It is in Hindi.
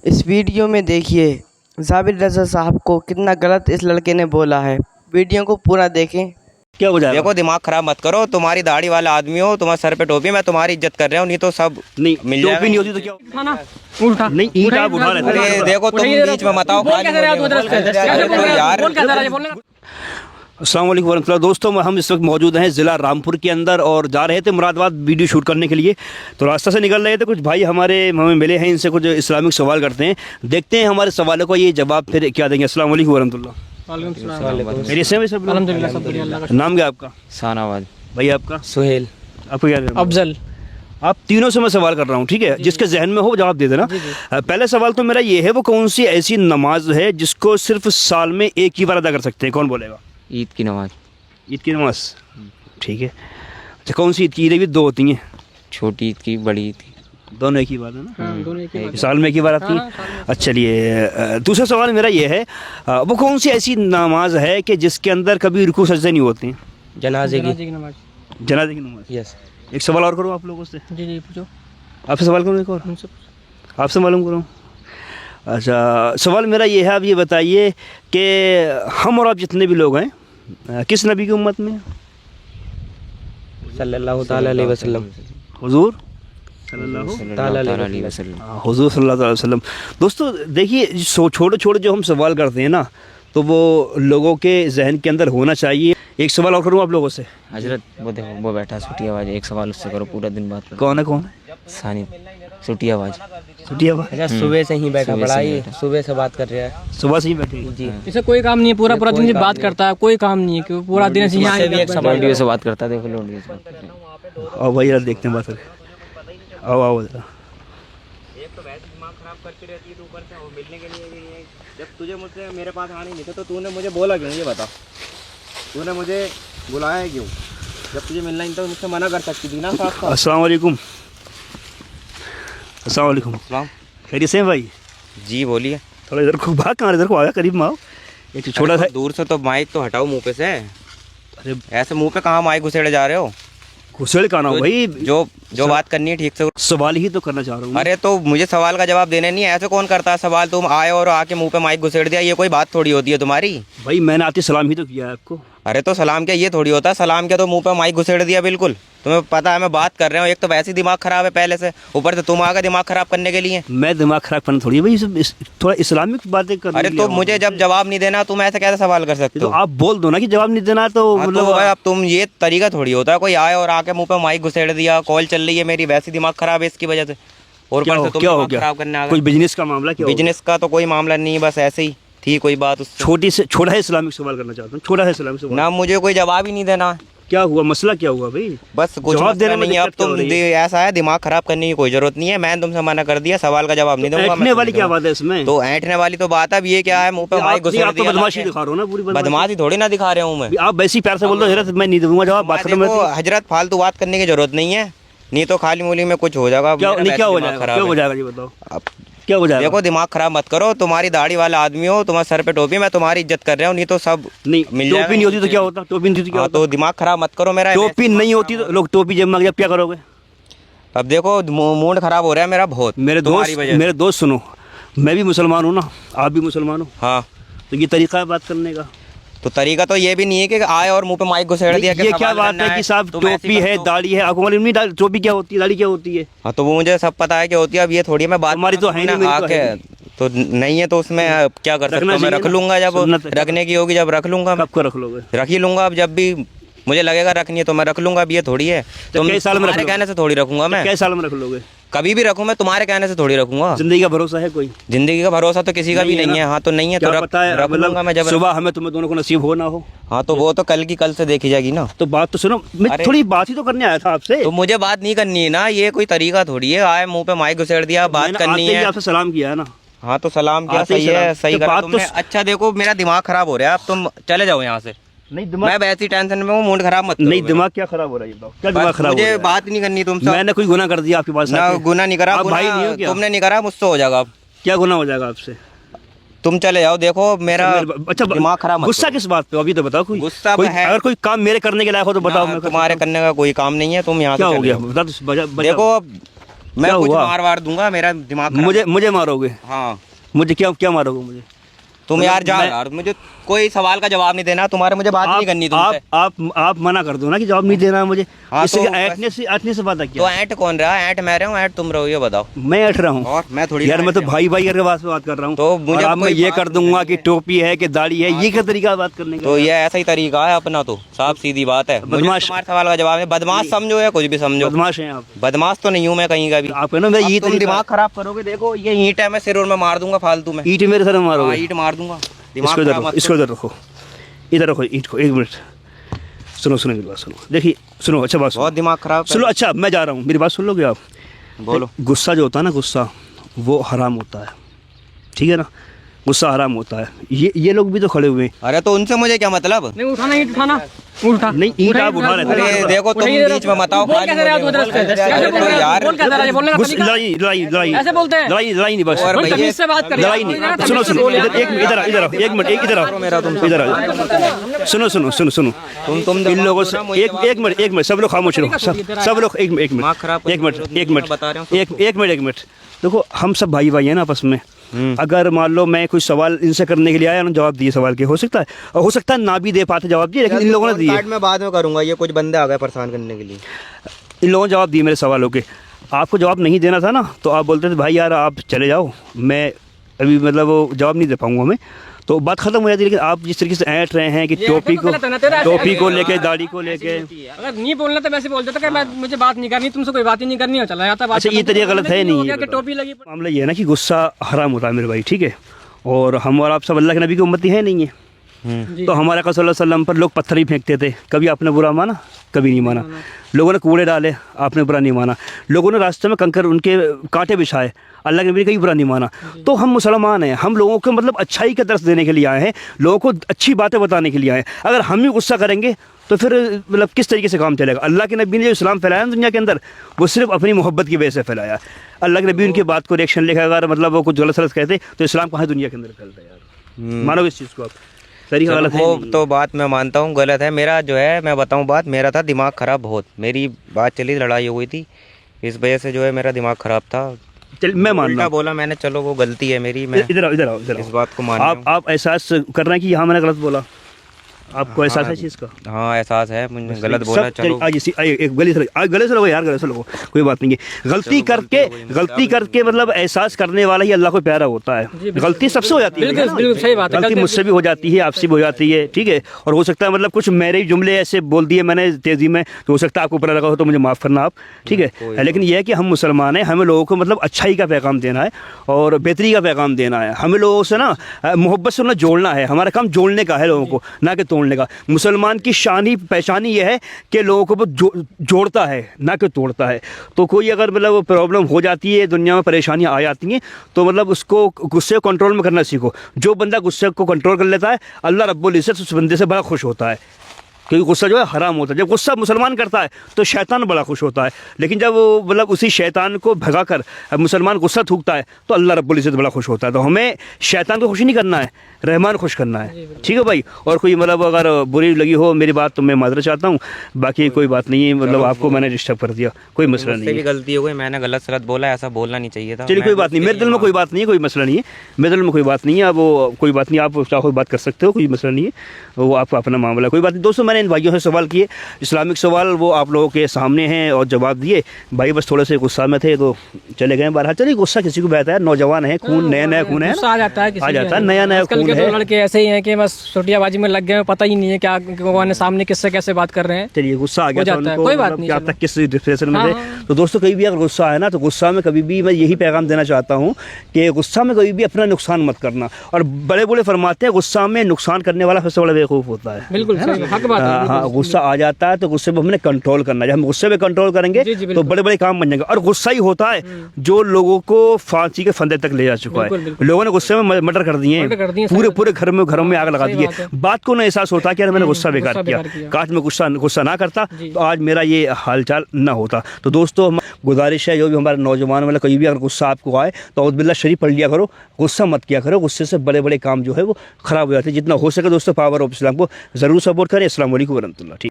इस वीडियो में देखिए जाबिर रज़ा साहब को कितना गलत इस लड़के ने बोला है। वीडियो को पूरा देखें। क्या हो जाएगा? देखो दिमाग खराब मत करो, तुम्हारी दाढ़ी वाला आदमी हो, तुम्हारे सर पे टोपी, मैं तुम्हारी इज्जत कर रहा हूँ, नहीं तो सब नहीं मिल टोपी जाएगा। नहीं होती तो क्या उठा नहीं ईंट आप उठा लेते अरे हैं। देखो तुम बीच में मत आओ यार। अस्सलाम वालेकुम वरहमतुल्लाह। दोस्तों हम इस वक्त मौजूद हैं ज़िला रामपुर के अंदर और जा रहे थे मुरादाबाद वीडियो शूट करने के लिए। तो रास्ता से निकल रहे थे, कुछ भाई हमारे हमें मिले हैं, इनसे कुछ इस्लामिक सवाल करते हैं, देखते हैं हमारे सवालों को ये जवाब फिर क्या देंगे। अस्सलाम वालेकुम वरहमतुल्लाह। मेरी से सब अल्हम्दुलिल्लाह सब बढ़िया अल्लाह का। नाम क्या आपका? शाहनवाज। भाई आपका? सुहेल। आपको क्या नाम? अफजल। आप तीनों से मैं सवाल कर रहा हूँ, ठीक है? जिसके जहन में हो जवाब दे देना। पहले सवाल तो मेरा ये है, वो कौन सी ऐसी नमाज है जिसको सिर्फ साल में एक ही बार अदा कर सकते हैं? कौन बोलेगा? ईद की नमाज। ईद की नमाज, ठीक है। अच्छा, कौन सी ईद की? ईदें भी दो होती हैं, छोटी ईद की, बड़ी ईद की। दोनों एक ही बात है ना? दोनों एक ही बात। साल में एक ही बार आती है। अच्छा, चलिए दूसरा सवाल मेरा ये है, वो कौन सी ऐसी नमाज है कि जिसके अंदर कभी रुकू सजदे नहीं होते हैं? जनाजे की नमाज। जनाजे की नमाज। यस। एक सवाल और करूँ आप लोगों से? जी पूछो। आपसे सवाल करूँ एक और? आपसे मालूम करूँ? अच्छा, सवाल मेरा ये है, आप ये बताइए कि हम और आप जितने भी लोग हैं किस नबी की उम्मत में? सल्लल्लाहु ताला अलैहि वसल्लम। हुजूर सल्लल्लाहु ताला अलैहि वसल्लम। हुजूर सल्लल्लाहु अलैहि वसल्लम। दोस्तों देखिए, छोटे छोटे जो हम सवाल करते हैं ना, तो वो लोगों के जहन के अंदर होना चाहिए। एक सवाल और करूँ आप लोगों से? हजरत वो देखो वो बैठा सूटी आवाज, एक सवाल उससे करो, पूरा दिन बात करो। कौन है? कौन है? सानी सूटी आवाज। छुट्टिया बा? अच्छा, सुबह से ही बैठा पड़ा है, सुबह से बात कर रहा है सुबह से ही बैठे हैं? जी। इसे कोई काम नहीं है, पूरा दिन से बात करता है, कोई काम नहीं है कि पूरा दिन ऐसे इससे भी एक सवाल लौंडियों से बात करता है, देखो लौंडियों से बात करता है। आओ भाई यार, देखते हैं बात करके। आओ आओ जरा। एक तो वैसे दिमाग खराब करती रहती है, तो ऊपर से मिलने के लिए भी नहीं। जब तुझे मुझसे मेरे पास आने नहीं था तो तूने मुझे बोला क्यों? ये बता, तूने मुझे बुलाया क्यों? जब तुझे मिलना नहीं था मुझसे मना कर सकती थी ना साफ साफ। अस्सलाम वालेकुम। अस्सलाम वालेकुम। सलाम। खैरियत से हैं भाई? जी बोलिए। थोड़ा इधर को भाग, कहाँ इधर को आया, करीब में आओ। एक छोटा सा दूर से तो माइक तो हटाओ मुंह पे से। अरे ऐसे मुंह पे कहाँ माइक घुसेड़े जा रहे हो? घुसेड़ का ना हो भाई, जो बात करनी है ठीक से। सवाल ही तो करना चाह रहा हूँ। अरे तो मुझे सवाल का जवाब देने नहीं है, ऐसे कौन करता है सवाल? तुम आए और आके मुंह पे माइक घुसेड़ दिया, ये कोई बात थोड़ी होती है तुम्हारी? भाई मैंने आते सलाम ही तो किया है आपको। अरे तो सलाम क्या ये थोड़ी होता है? सलाम क्या तो मुंह पे माइक घुसेड़ दिया बिल्कुल। तुम्हें पता है मैं बात कर रहा हूँ, एक तो वैसे ही दिमाग खराब है पहले से, ऊपर से तुम आ गए दिमाग खराब करने के लिए। मैं दिमाग खराब करना थोड़ी है भाई, थोड़ा इस्लामिक बातें कर। अरे तो मुझे जब जवाब नहीं देना तुम ऐसे कैसे सवाल कर सकते तो हो? आप बोल दो ना कि जवाब नहीं देना, तो हाँ, मतलब तो अब तुम ये तरीका थोड़ी होता है, कोई आए और आके मुंह पे माइक घुसेड़ दिया, कॉल चल रही है मेरी, वैसे ही दिमाग खराब है इसकी वजह से, और क्या ऊपर हो से तुम क्या हो दिमाग गया? खराब करने आ कोई गए। बिजनेस का मामला? क्या बिजनेस का तो कोई मामला नहीं है, बस ऐसे ही थी कोई बात उससे। छोटी से छोटा है इस्लामिक सवाल करना चाहता हूँ, छोटा है इस्लामिक सवाल। ना मुझे कोई जवाब ही नहीं देना। क्या हुआ, मसला क्या हुआ भाई? बस कुछ जवाब देने मसला में नहीं है। अब दिक्कत क्या हो तुम रही है? ऐसा है, दिमाग खराब करने की कोई जरूरत नहीं है, मैंने तुमसे मना कर दिया, सवाल का जवाब नहीं दूंगा। ऐंठने वाली क्या बात है इसमें? तो ऐंठने वाली तो बात है, अब ये क्या है मुंह पे माइक घुसेड़ आप तो दिया। बदमाशी दिखा रहे हो ना, पूरी बदमाशी थोड़ी ना दिखा रहा हूँ मैं। आप वैसी प्यार से बोल दो, हजरत मैं नहीं दूंगा जवाब, बात खत्म देखो होती है। हजरत, फालतू बात करने की जरूरत नहीं है, नहीं तो खाली मूली में कुछ हो जाएगा। क्या मेरा नहीं, क्या वैसे हो दिमाग जाएगा? खराब क्या हो है। जाएगा ये बताओ, अब क्या हो जाएगा? देखो दिमाग खराब मत करो, तुम्हारी दाढ़ी वाला आदमी हो, तुम्हारे सर पे टोपी, मैं तुम्हारी इज्जत कर रहा हूँ, नहीं तो सब नहीं, मिल टोपी जाएगा। नहीं होती तो क्या होता? टोपी नहीं होती तो क्या हाँ, होता? तो दिमाग खराब मत करो मेरा। टोपी नहीं होती तो लोग टोपी जब मांगे, क्या करोगे? अब देखो मूड खराब हो रहा है मेरा बहुत, तुम्हारी वजह से। मेरे दोस्त सुनो, मैं भी मुसलमान हूँ ना, आप भी मुसलमान हो, हाँ, तो ये तरीका है बात करने का। तो तरीका तो ये भी नहीं है कि आए और मुंह पे माइक घुसेड़ दिया। ये क्या बात है कि साहब टोपी है, दाढ़ी है, आपको मालूम नहीं टोपी क्या होती है, दाढ़ी क्या होती है? हाँ, तो वो मुझे सब पता है कि होती है। अब ये थोड़ी मैं बात हमारी तो है नहीं, मेरी तो आके है तो नहीं है, तो उसमें क्या कर सकता हूँ मैं? रख लूंगा जब रखने की होगी, जब रख लूंगा। कब को रख लोगे? रख ही लूंगा, अब जब भी मुझे लगेगा रखनी है तो मैं रख लूंगा। अब ये थोड़ी है तो कई साल में रख तुम्हारे लोगे? कहने से थोड़ी रखूंगा मैं। कैसे साल में रख लोगे? कभी भी रखूँ मैं, तुम्हारे कहने से थोड़ी रखूंगा। जिंदगी का भरोसा है कोई? जिंदगी का भरोसा तो किसी का भी नहीं है। हाँ, तो नहीं है तो क्या पता है, रख लूंगा मैं जब। सुबह हमें तुम्हें दोनों को नसीब हो ना हो। हाँ, तो वो तो कल की कल से देखी जाएगी ना। तो बात तो सुनो, मैं थोड़ी बात ही तो करने आया था आपसे। तो मुझे बात नहीं करनी है ना, ये कोई तरीका थोड़ी है, आए मुंह पे माइक घुसेड़ दिया, बात करनी है। आपसे सलाम किया है ना? हाँ, तो सलाम क्या, आते ही सही है, सलाम। सही तो करा बात तुमने। तो अच्छा देखो, मेरा दिमाग खराब हो रहा है, अब तुम चले जाओ यहाँ से। नहीं मैं वैसी टेंशन में हूँ, मूड खराब मत करो नहीं, मेरा। दिमाग क्या खराब हो रहा है ये बताओ? क्या दिमाग बस खराब हो रहा मुझे है? बात नहीं करनी तुमसे। मैंने कोई गुनाह कर दिया आपके पास? ना, गुनाह नहीं करा। आप भाई नहीं हो क्या? तुमने नहीं करा, मुझसे हो जाएगा। अब क्या गुनाह हो जाएगा आपसे? तुम चले जाओ। देखो मेरा अच्छा, दिमाग खराब मत गुस्सा करो। किस बात पे? अभी तो बताओ। गुस्सा कोई है। अगर कोई काम मेरे करने के लायक हो तो बताओ। ना, मैं तुम्हारे करने का कोई काम नहीं है, तुम यहाँ से क्या हो चले गया जाओ। बता तो। देखो अब मैं क्या कुछ हुआ? मार वार दूंगा, मेरा दिमाग खराब। मुझे मारोगे? हाँ मुझे क्या मारोगे मुझे? तुम यार जा मैं- यार, मुझे कोई सवाल का जवाब नहीं देना, तुम्हारे मुझे बात नहीं करनी तुमसे। आप मना कर दो ना कि जवाब नहीं देना है मुझे। हाँ, इससे तो ऐटने से बात है तो क्या? ऐंठ कौन रहा? ऐंठ मैं रहा हूँ, ऐंठ तुम रहो, ये बताओ। मैं ऐठ रहा हूँ और मैं थोड़ी यार, ना मैं तो ऐंठ भाई के बात कर रहा हूँ। तो मुझे और अब मैं कोई ये बात कर नहीं दूंगा करनी कि है। टोपी है कि दाढ़ी है, ये क्या तरीका है बात करने का? तो ये ऐसा ही तरीका है अपना, तो साफ सीधी बात है। मुझे बदमाश- तुम्हारे सवाल का जवाब है, बदमाश समझो या कुछ भी समझो। बदमाश हैं आप। बदमाश तो नहीं हूँ मैं कहीं का भी। आप है ना, मैं अब ये तुम तरीका- दिमाग खराब करोगे, देखो ये ईंट है, मैं सिर और में मार दूंगा फालतू में। ईंट मेरे सर में हाँ, मारोगे? ईंट मार दूंगा। दिमाग इसको इधर खराब रखो, मत इसको इधर रखो, इधर रखो ईंट को। 1 मिनट सुनो मेरी बात सुनो। देखिए सुनो, अच्छा बात सुनो। बहुत दिमाग खराब सुनो, अच्छा मैं जा रहा हूँ, मेरी बात सुन लोगे आप? बोलो। गुस्सा जो होता है ना, गुस्सा वो हराम होता है, ठीक है ना? गुस्सा हराम होता है। ये लोग भी तो खड़े हुए हैं। अरे तो उनसे मुझे क्या मतलब? नहीं उठाना, ईंट उठाना, उठा नहीं, ईंट आप उठा रहे थे। अरे देखो तुम बीच में मत आओ, बोल कैसे रहे हो? खाली तो मुझे- कैसे बोल रहे हो? यार बोल कैसे रहे हो? बोलने का तरीका लड़ाई ऐसे बोलते हैं? लड़ाई नहीं बस। और बोल, भैया- तमीज से बात करिए। लड़ाई नहीं, सुनो इधर एक मिनट, इधर आओ, 1 मिनट, इधर आओ, सुनो। तुम इन लोगों से मुझे एक मिनट, सब लोग खामोश रहो, सब लोग एक दिमाग खराब मिनट। देखो हम सब भाई हैं ना आपस में। अगर मान लो मैं कुछ सवाल इनसे करने के लिए आया ना, जवाब दिए सवाल के, हो सकता है, और हो सकता है ना भी दे पाते जवाब दिए, लेकिन इन लोगों ने दिए। मैं बाद में करूंगा, ये कुछ बंदे आ गए परेशान करने के लिए। इन लोगों ने जवाब दिए मेरे सवालों के। आपको जवाब नहीं देना था ना, तो आप बोलते थे भाई यार आप चले जाओ, मैं अभी मतलब वो जवाब नहीं दे पाऊंगा मैं, तो बात खत्म हो जाती। लेकिन आप जिस तरीके से ऐंठ रहे हैं कि टोपी को लेके, दाढ़ी को लेके, अगर नहीं बोलना तो वैसे बोल देता कि मैं मुझे बात नहीं करनी, तुमसे कोई बात ही नहीं करनी है, चला जाता। अच्छा ये तरीका गलत है नहीं? हो गया कि टोपी लगी। मामला ये है ना कि गुस्सा हराम होता है मेरे भाई, ठीक है? और हम और आप सब अल्लाह के नबी की उम्मती है नहीं है? तो हमारे आका सल्लल्लाहु अलैहि वसल्लम पर लोग पत्थर ही फेंकते थे, कभी आपने बुरा माना? कभी नहीं माना। लोगों ने कूड़े डाले, आपने बुरा नहीं माना। लोगों ने रास्ते में कंकर उनके कांटे बिछाए, अल्लाह के नबी ने कहीं बुरा नहीं माना। तो हम मुसलमान हैं, हम लोगों को मतलब अच्छाई का दर्स देने के लिए आए हैं, लोगों को अच्छी बातें बताने के लिए आए हैं। अगर हम ही गुस्सा करेंगे तो फिर मतलब किस तरीके से काम चलेगा? अल्लाह के नबी ने जो इस्लाम फैलाया ना दुनिया के अंदर, वो सिर्फ अपनी मोहब्बत की वजह से फैलाया। अल्लाह के नबी उनकी बात को रिएक्शन लेकर अगर मतलब वो कुछ गलत सलत कहते तो इस्लाम कहाँ दुनिया के अंदर फैलता यार? मानो इस चीज़ को आप, तरीका गलत है वो नहीं। तो बात मैं मानता हूँ गलत है। मेरा जो है, मैं बताऊँ बात, मेरा था दिमाग खराब बहुत। मेरी बात चली, लड़ाई हो गई थी, इस वजह से जो है मेरा दिमाग खराब था। चल मैं मान रहा उल्टा हूँ। बोला मैंने, चलो वो गलती है मेरी। मैं इधर आओ, इधर आओ, इधर इस आओ। बात को मान रहा हूँ। आप एहसास कर रहे हैं कि यहाँ मैंने गलत बोला? आपको एहसास है चीज़ का? हाँ एहसास है, मुझे गलत बोला। चलो एक गले से लगो यार, गले से लगो, कोई बात नहीं है। गलती करके मतलब एहसास करने वाला ही अल्लाह को प्यारा होता है। गलती सबसे हो जाती है, बिल्कुल सही बात है। गलती मुझसे भी हो जाती है, आपसे भी हो जाती है, ठीक है? और हो सकता है मतलब कुछ मेरे जुमले ऐसे बोल दिए मैंने तेजी में, तो हो सकता है आपको बुरा लगा हो, तो मुझे माफ़ करना आप, ठीक है? लेकिन यह है कि हम मुसलमान हैं, हमें लोगों को मतलब अच्छाई का पैगाम देना है और बेहतरी का पैगाम देना है। हमें लोगों से ना मोहब्बत से उन्हें जोड़ना है। हमारा काम जोड़ने का है लोगों को, ना कि तोड़ने का। मुसलमान की शानी पहचानी यह है कि लोगों को वो जोड़ता है, ना कि तोड़ता है। तो कोई अगर मतलब प्रॉब्लम हो जाती है, दुनिया में परेशानियां आ जाती हैं, तो मतलब उसको गुस्से को कंट्रोल में करना सीखो। जो बंदा गुस्से को कंट्रोल कर लेता है, अल्लाह रब्बुल इज़्ज़त उस बंदे से बड़ा खुश होता है, क्योंकि गुस्सा जो है हराम होता है। जब गुस्सा मुसलमान करता है तो शैतान बड़ा खुश होता है, लेकिन जब वो मतलब उसी शैतान को भगाकर मुसलमान गुस्सा थूकता है तो अल्लाह रब्बुल इज़्ज़त बड़ा खुश होता है। तो हमें शैतान को खुश नहीं करना है, रहमान खुश करना है, ठीक है भाई? और कोई मतलब अगर बुरी लगी हो मेरी बात तो मैं माजरत चाहता हूँ, बाकी कोई बात नहीं है। मतलब आपको मैंने डिस्टर्ब कर दिया, कोई मसला नहीं मुझसे भी है। गलती हो गई, मैंने गलत सलत बोला, ऐसा बोलना नहीं चाहिए था। चलिए कोई बात नहीं, मेरे दिल में कोई बात नहीं है, कोई मसला नहीं है, मेरे दिल में कोई बात नहीं है। अब वो कोई बात नहीं, आप चाहो बात कर सकते हो, कोई मसला नहीं है, वो आपका अपना मामला है, कोई बात नहीं। दोस्तों मैंने इन भाइयों से सवाल किए, इस्लामिक सवाल, वो आप लोगों के सामने हैं और जवाब दिए। भाई बस थोड़े से गुस्सा में थे तो चले गए बाहर। चलिए गुस्सा किसी को बहता है, नौजवान है, खून नया खून है, आ जाता है, आ जाता है, नया खून है। लड़के ऐसे ही हैं कि बस छोटियाबाजी में लग गए, पता ही नहीं है क्या भगवान सामने किससे कैसे बात कर रहे हैं। चलिए गुस्सा आ गया था उनको, कोई बात मतलब नहीं, क्या तक किस डिप्रेशन में थे। तो दोस्तों कभी भी अगर गुस्सा आए ना, तो गुस्सा में कभी भी मैं यही पैगाम देना चाहता हूँ कि गुस्सा में कभी भी अपना नुकसान मत करना। और बड़े बड़े फरमाते हैं गुस्सा में नुकसान करने वाला सबसे बड़ा बेवकूफ़ होता है। बिल्कुल हक बात है। हाँ, गुस्सा आ जाता है तो गुस्से पे हमने कंट्रोल करना है। जब हम गुस्से पे कंट्रोल करेंगे तो बड़े बड़े काम बन जाएंगे। और गुस्सा ही होता है जो लोगों को फांसी के फंदे तक ले जा चुका है। लोगों ने गुस्से में मर्डर कर दिए, पूरे घरों में आग लगा दी है। बात को ना एहसास होता कि यार मैंने गुस्सा बेकार किया, काश मैं गुस्सा ना करता तो आज मेरा ये हालचाल ना होता। तो दोस्तों गुजारिश है, जो भी हमारे नौजवान मतलब कहीं भी अगर गुस्सा आपको आए तो औज़ बिल्लाह शरीफ पढ़ लिया करो, गुस्सा मत किया करो। गुस्से से बड़े बड़े काम जो है वो ख़राब हो जाते हैं। जितना हो सके दोस्तों पावर ऑफ इस्लाम को ज़रूर सपोर्ट करें। अस्सलाम वालेकुम व रहमतुल्लाह। ठीक।